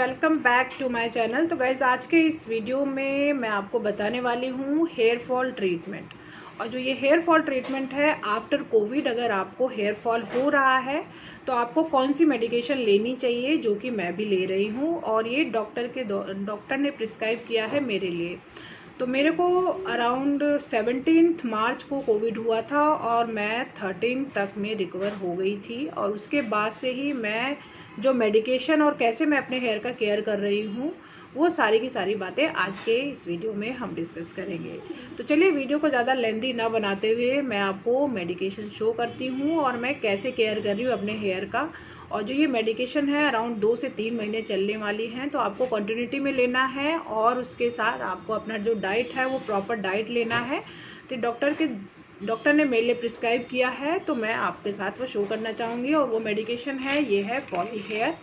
Welcome back to my channel. तो guys आज के इस वीडियो में मैं आपको बताने वाली हूँ हेयर फॉल ट्रीटमेंट। और जो ये हेयर फॉल ट्रीटमेंट है आफ्टर कोविड, अगर आपको हेयर फॉल हो रहा है तो आपको कौन सी मेडिकेशन लेनी चाहिए, जो कि मैं भी ले रही हूँ और ये डॉक्टर ने प्रिस्क्राइब किया है मेरे लिए। तो मेरे को अराउंड 17 मार्च को कोविड हुआ था और मैं 13 तक में रिकवर हो गई थी। और उसके बाद से ही मैं जो मेडिकेशन और कैसे मैं अपने हेयर का केयर कर रही हूँ, वो सारी की सारी बातें आज के इस वीडियो में हम डिस्कस करेंगे। तो चलिए वीडियो को ज़्यादा लेंथी ना बनाते हुए मैं आपको मेडिकेशन शो करती हूँ और मैं कैसे केयर कर रही हूँ अपने हेयर का। और जो ये मेडिकेशन है अराउंड 2 से 3 महीने चलने वाली हैं, तो आपको कंटिन्यूटी में लेना है और उसके साथ आपको अपना जो डाइट है वो प्रॉपर डाइट लेना है। तो डॉक्टर ने मेरे लिए प्रिस्क्राइब किया है, तो मैं आपके साथ वो शो करना चाहूँगी। और वो मेडिकेशन है, ये है फॉली हेयर।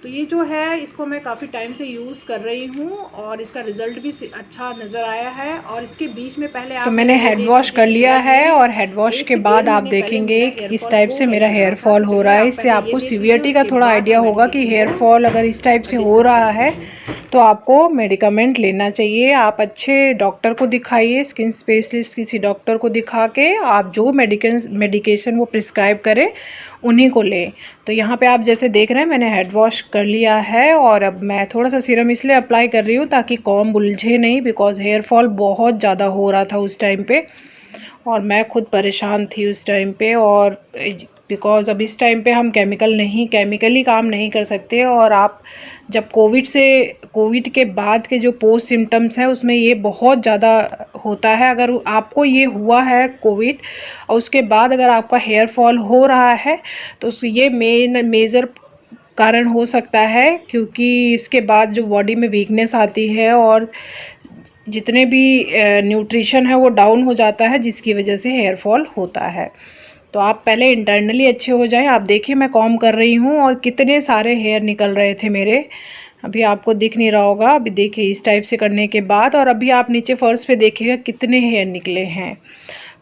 तो ये जो है इसको मैं काफ़ी टाइम से यूज़ कर रही हूँ और इसका रिज़ल्ट भी अच्छा नज़र आया है। और इसके बीच में पहले आप, तो मैंने हेड वॉश कर लिया है और हेड वॉश के बाद आप देखेंगे किस टाइप से मेरा हेयर फॉल हो रहा है। इससे आपको सीवियरिटी का थोड़ा आइडिया होगा कि हेयर फॉल अगर इस टाइप से हो रहा है तो आपको मेडिकामेंट लेना चाहिए। आप अच्छे डॉक्टर को दिखाइए, स्किन स्पेशलिस्ट किसी डॉक्टर को दिखा के आप जो मेडिकेशन वो प्रिस्क्राइब करें उन्हीं को लें। तो यहाँ पे आप जैसे देख रहे हैं मैंने हेड वॉश कर लिया है और अब मैं थोड़ा सा सीरम इसलिए अप्लाई कर रही हूँ ताकि कॉम्ब उलझे नहीं, बिकॉज हेयर फॉल बहुत ज़्यादा हो रहा था उस टाइम पे और मैं खुद परेशान थी उस टाइम पे। और बिकॉज़ अब इस टाइम पे हम केमिकली काम नहीं कर सकते। और आप जब कोविड के बाद के जो पोस्ट सिम्टम्स हैं उसमें ये बहुत ज़्यादा होता है। अगर आपको ये हुआ है कोविड और उसके बाद अगर आपका हेयर फॉल हो रहा है तो ये मेजर कारण हो सकता है, क्योंकि इसके बाद जो बॉडी में वीकनेस आती है और जितने भी न्यूट्रिशन है वो डाउन हो जाता है, जिसकी वजह से हेयर फॉल होता है। तो आप पहले इंटरनली अच्छे हो जाएं। आप देखिए मैं कॉम्ब कर रही हूँ और कितने सारे हेयर निकल रहे थे मेरे। अभी आपको दिख नहीं रहा होगा, अभी देखिए इस टाइप से करने के बाद, और अभी आप नीचे फर्श पे देखिएगा कितने हेयर निकले हैं।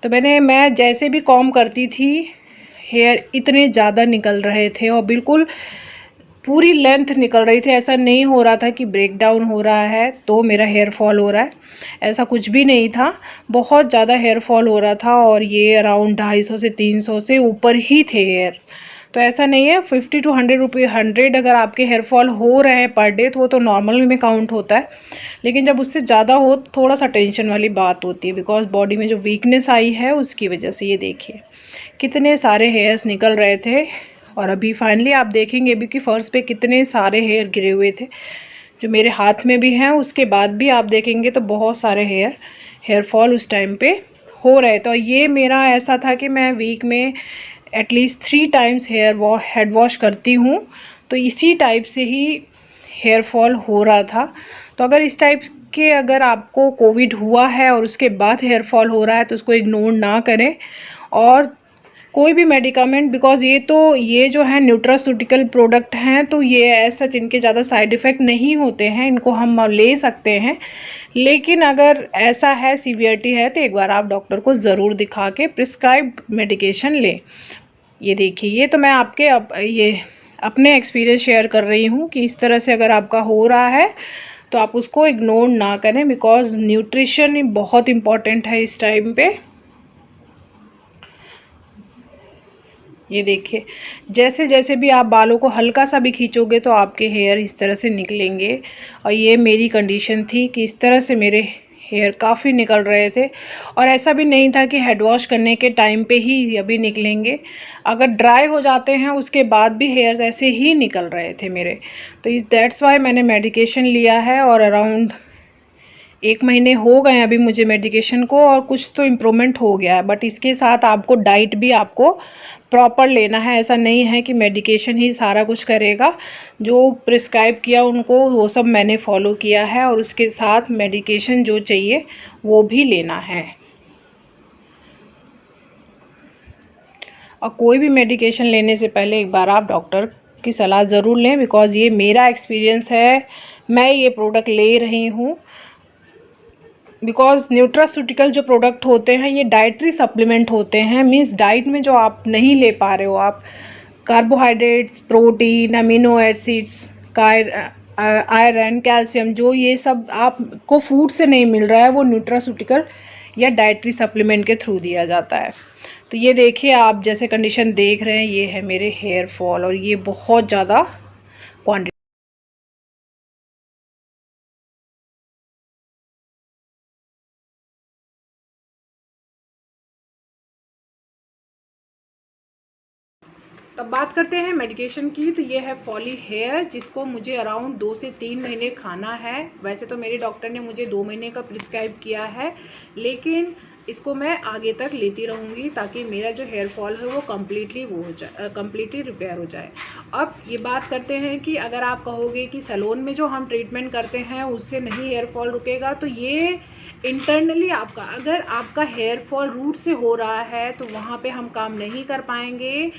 तो मैं जैसे भी कॉम्ब करती थी हेयर इतने ज़्यादा निकल रहे थे और बिल्कुल पूरी लेंथ निकल रही थी। ऐसा नहीं हो रहा था कि ब्रेक डाउन हो रहा है तो मेरा हेयर फॉल हो रहा है, ऐसा कुछ भी नहीं था। बहुत ज़्यादा हेयर फॉल हो रहा था और ये अराउंड 250 से 300 से ऊपर ही थे हेयर। तो ऐसा नहीं है, 50 to 100 अगर आपके हेयर फॉल हो रहे हैं पर डे तो वो तो नॉर्मल में काउंट होता है। लेकिन जब उससे ज़्यादा हो थोड़ा सा टेंशन वाली बात होती है, बिकॉज बॉडी में जो वीकनेस आई है उसकी वजह से। ये देखिए कितने सारे हेयर्स निकल रहे थे और अभी फाइनली आप देखेंगे भी कि फर्श पे कितने सारे हेयर गिरे हुए थे, जो मेरे हाथ में भी हैं। उसके बाद भी आप देखेंगे तो बहुत सारे हेयर फॉल उस टाइम पे हो रहे। तो ये मेरा ऐसा था कि मैं वीक में एटलीस्ट 3 टाइम्स हेड वॉश करती हूँ, तो इसी टाइप से ही हेयर फॉल हो रहा था। तो अगर इस टाइप के अगर आपको कोविड हुआ है और उसके बाद हेयर फॉल हो रहा है तो उसको इग्नोर ना करें। और कोई भी मेडिकामेंट, बिकॉज ये जो है न्यूट्रास्यूटिकल प्रोडक्ट हैं, तो ये ऐसा इनके ज़्यादा साइड इफ़ेक्ट नहीं होते हैं, इनको हम ले सकते हैं। लेकिन अगर ऐसा है सीवियरिटी है तो एक बार आप डॉक्टर को ज़रूर दिखा के प्रिस्क्राइब्ड मेडिकेशन लें। ये देखिए ये तो मैं ये अपने एक्सपीरियंस शेयर कर रही हूँ कि इस तरह से अगर आपका हो रहा है तो आप उसको इग्नोर ना करें, बिकॉज न्यूट्रिशन बहुत इम्पॉर्टेंट है इस टाइम पे। ये देखिए जैसे जैसे भी आप बालों को हल्का सा भी खींचोगे तो आपके हेयर इस तरह से निकलेंगे। और ये मेरी कंडीशन थी कि इस तरह से मेरे हेयर काफ़ी निकल रहे थे। और ऐसा भी नहीं था कि हेड वॉश करने के टाइम पे ही अभी निकलेंगे, अगर ड्राई हो जाते हैं उसके बाद भी हेयर ऐसे ही निकल रहे थे मेरे। तो दैट्स वाई मैंने मेडिकेशन लिया है और अराउंड 1 महीने हो गए अभी मुझे मेडिकेशन को, और कुछ तो इम्प्रूवमेंट हो गया है। बट इसके साथ आपको डाइट भी आपको प्रॉपर लेना है। ऐसा नहीं है कि मेडिकेशन ही सारा कुछ करेगा। जो प्रिस्क्राइब किया उनको वो सब मैंने फॉलो किया है और उसके साथ मेडिकेशन जो चाहिए वो भी लेना है। और कोई भी मेडिकेशन लेने से पहले एक बार आप डॉक्टर की सलाह ज़रूर लें, बिकॉज ये मेरा एक्सपीरियंस है, मैं ये प्रोडक्ट ले रही हूँ। बिकॉज न्यूट्रास्यूटिकल जो प्रोडक्ट होते हैं ये डाइटरी सप्लीमेंट होते हैं, मीन्स डाइट में जो आप नहीं ले पा रहे हो, आप carbohydrates, protein, amino acids, iron, calcium, जो ये सब आपको फूड से नहीं मिल रहा है वो न्यूट्रास्यूटिकल या डाइटरी सप्लीमेंट के थ्रू दिया जाता है। तो ये देखिए, आप जैसे कंडीशन देख रहे हैं, ये है मेरे हेयर फॉल और ये बहुत ज़्यादा क्वांटिटी। अब बात करते हैं मेडिकेशन की। तो ये है फॉली हेयर, जिसको मुझे अराउंड 2 से 3 महीने खाना है। वैसे तो मेरे डॉक्टर ने मुझे 2 महीने का प्रिस्क्राइब किया है, लेकिन इसको मैं आगे तक लेती रहूँगी ताकि मेरा जो हेयर फॉल है वो कम्प्लीटली रिपेयर हो जाए। अब ये बात करते हैं कि अगर आप कहोगे कि सैलून में जो हम ट्रीटमेंट करते हैं उससे नहीं हेयर फॉल रुकेगा, तो ये इंटरनली अगर आपका हेयर फॉल रूट से हो रहा है तो वहाँ पे हम काम नहीं कर पाएंगे।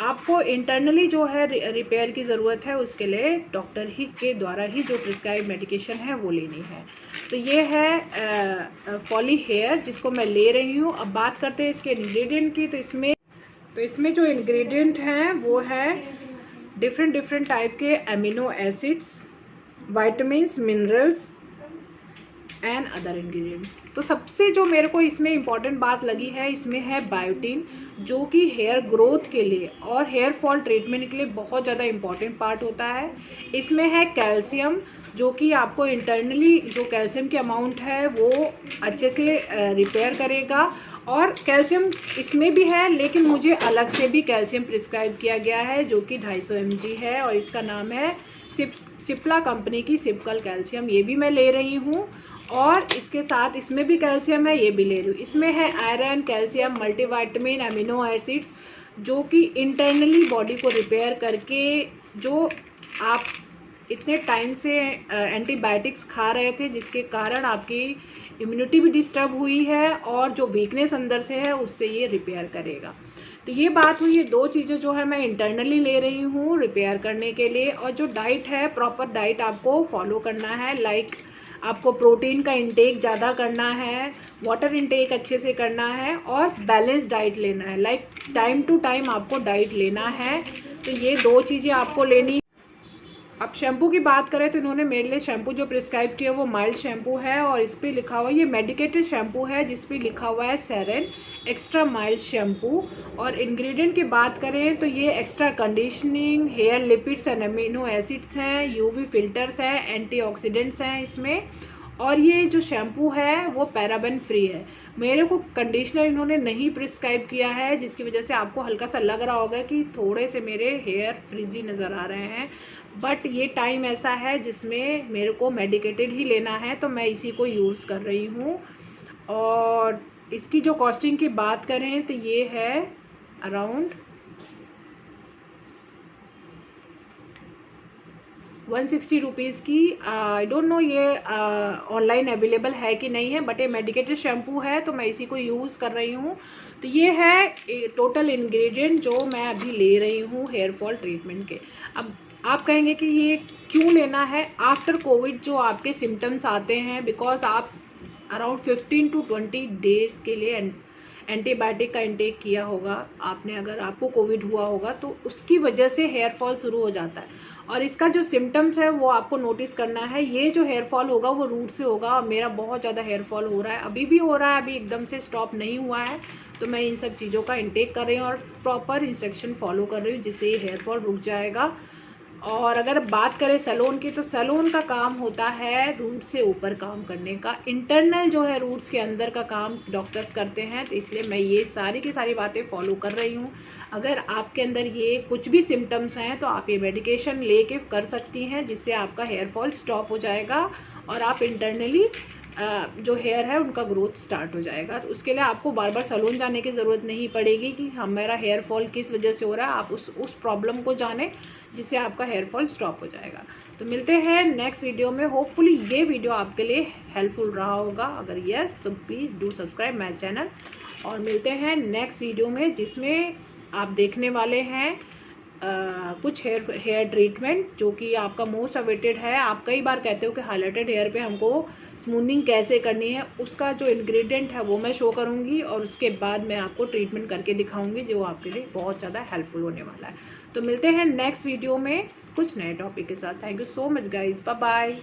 आपको इंटरनली जो है रिपेयर की ज़रूरत है, उसके लिए डॉक्टर ही के द्वारा ही जो प्रिस्क्राइब मेडिकेशन है वो लेनी है। तो ये है फॉली हेयर जिसको मैं ले रही हूँ। अब बात करते हैं इसके इंग्रेडिएंट की। तो इसमें जो इंग्रेडिएंट हैं वो है डिफरेंट टाइप के amino acids, vitamins, minerals and other ingredients. तो सबसे जो मेरे को इसमें इम्पॉर्टेंट बात लगी है, इसमें है बायोटिन, जो कि हेयर ग्रोथ के लिए और हेयर फॉल ट्रीटमेंट के लिए बहुत ज़्यादा इम्पॉर्टेंट पार्ट होता है। इसमें है कैल्शियम, जो कि आपको इंटरनली जो कैल्शियम की अमाउंट है वो अच्छे से रिपेयर करेगा। और कैल्शियम इसमें भी है, लेकिन मुझे अलग से भी कैल्शियम प्रिस्क्राइब किया गया है जो कि 250 mg है और इसका नाम है सिप्ला कंपनी की सिपकल कैल्शियम। ये भी मैं ले रही हूँ और इसके साथ इसमें भी कैल्शियम है, ये भी ले रही हूँ। इसमें है iron, calcium, multivitamin, amino acids, जो कि इंटरनली बॉडी को रिपेयर करके, जो आप इतने टाइम से एंटीबायोटिक्स खा रहे थे जिसके कारण आपकी इम्यूनिटी भी डिस्टर्ब हुई है और जो वीकनेस अंदर से है उससे ये रिपेयर करेगा। तो ये बात हुई, ये 2 चीज़ें जो है मैं इंटरनली ले रही हूँ रिपेयर करने के लिए। और जो डाइट है, प्रॉपर डाइट आपको फॉलो करना है। लाइक आपको प्रोटीन का इंटेक ज़्यादा करना है, वाटर इंटेक अच्छे से करना है और बैलेंस डाइट लेना है। लाइक टाइम टू टाइम आपको डाइट लेना है। तो ये 2 चीज़ें आपको लेनी। अब शैम्पू की बात करें तो इन्होंने मेरे लिए शैम्पू जो प्रिस्क्राइब किया वो माइल्ड शैम्पू है और इस पर लिखा हुआ, ये मेडिकेटेड शैम्पू है जिस पे लिखा हुआ है सेरेन एक्स्ट्रा माइल्ड शैम्पू। और इंग्रेडिएंट की बात करें तो ये extra conditioning, hair lipids and amino acids हैं, यूवी फिल्टर्स हैं, एंटीऑक्सीडेंट्स हैं इसमें। और ये जो शैम्पू है वो पैराबेन फ्री है। मेरे को कंडीशनर इन्होंने नहीं प्रिस्क्राइब किया है, जिसकी वजह से आपको हल्का सा लग रहा होगा कि थोड़े से मेरे हेयर फ्रिजी नज़र आ रहे हैं। बट ये टाइम ऐसा है जिसमें मेरे को मेडिकेटेड ही लेना है, तो मैं इसी को यूज़ कर रही हूँ। और इसकी जो कॉस्टिंग की बात करें तो ये है अराउंड 160 रुपीज़ की। आई डोंट नो ये ऑनलाइन अवेलेबल है कि नहीं है, बट ये मेडिकेटेड शैम्पू है तो मैं इसी को यूज़ कर रही हूँ। तो ये है टोटल इंग्रेडिएंट जो मैं अभी ले रही हूँ हेयर फॉल ट्रीटमेंट के। अब आप कहेंगे कि ये क्यों लेना है आफ्टर कोविड, जो आपके सिम्टम्स आते हैं, बिकॉज आप अराउंड 15 to 20 डेज़ के लिए एंटीबायोटिक का इंटेक किया होगा आपने, अगर आपको कोविड हुआ होगा तो उसकी वजह से हेयर फॉल शुरू हो जाता है। और इसका जो सिम्टम्स है वो आपको नोटिस करना है। ये जो हेयर फॉल होगा वो रूट से होगा और मेरा बहुत ज़्यादा हेयर फॉल हो रहा है, अभी भी हो रहा है, अभी एकदम से स्टॉप नहीं हुआ है। तो मैं इन सब चीज़ों का इंटेक कर रही हूँ और प्रॉपर इंस्ट्रक्शन फॉलो कर रही हूँ, जिससे ये हेयर फॉल रुक जाएगा। और अगर बात करें सैलून की, तो सैलून का काम होता है रूट से ऊपर काम करने का, इंटरनल जो है रूट्स के अंदर का काम डॉक्टर्स करते हैं। तो इसलिए मैं ये सारी की सारी बातें फॉलो कर रही हूँ। अगर आपके अंदर ये कुछ भी सिम्टम्स हैं तो आप ये मेडिकेशन लेके कर सकती हैं, जिससे आपका हेयर फॉल स्टॉप हो जाएगा और आप इंटरनली जो हेयर है उनका ग्रोथ स्टार्ट हो जाएगा। तो उसके लिए आपको बार बार सैलून जाने की ज़रूरत नहीं पड़ेगी कि मेरा हेयर फॉल किस वजह से हो रहा है। आप उस प्रॉब्लम को जाने, जिससे आपका हेयर फॉल स्टॉप हो जाएगा। तो मिलते हैं नेक्स्ट वीडियो में। होपफुली ये वीडियो आपके लिए हेल्पफुल रहा होगा। अगर यस तो please do subscribe my channel. और मिलते हैं नेक्स्ट वीडियो में, जिसमें आप देखने वाले हैं कुछ हेयर ट्रीटमेंट जो कि आपका मोस्ट अवेटेड है। आप कई बार कहते हो कि हाइलाइटेड हेयर पे हमको स्मूथनिंग कैसे करनी है, उसका जो इंग्रेडिएंट है वो मैं शो करूँगी और उसके बाद मैं आपको ट्रीटमेंट करके दिखाऊंगी जो आपके लिए बहुत ज़्यादा हेल्पफुल होने वाला है। तो मिलते हैं नेक्स्ट वीडियो में कुछ नए टॉपिक के साथ। Thank you so much guys, bye bye.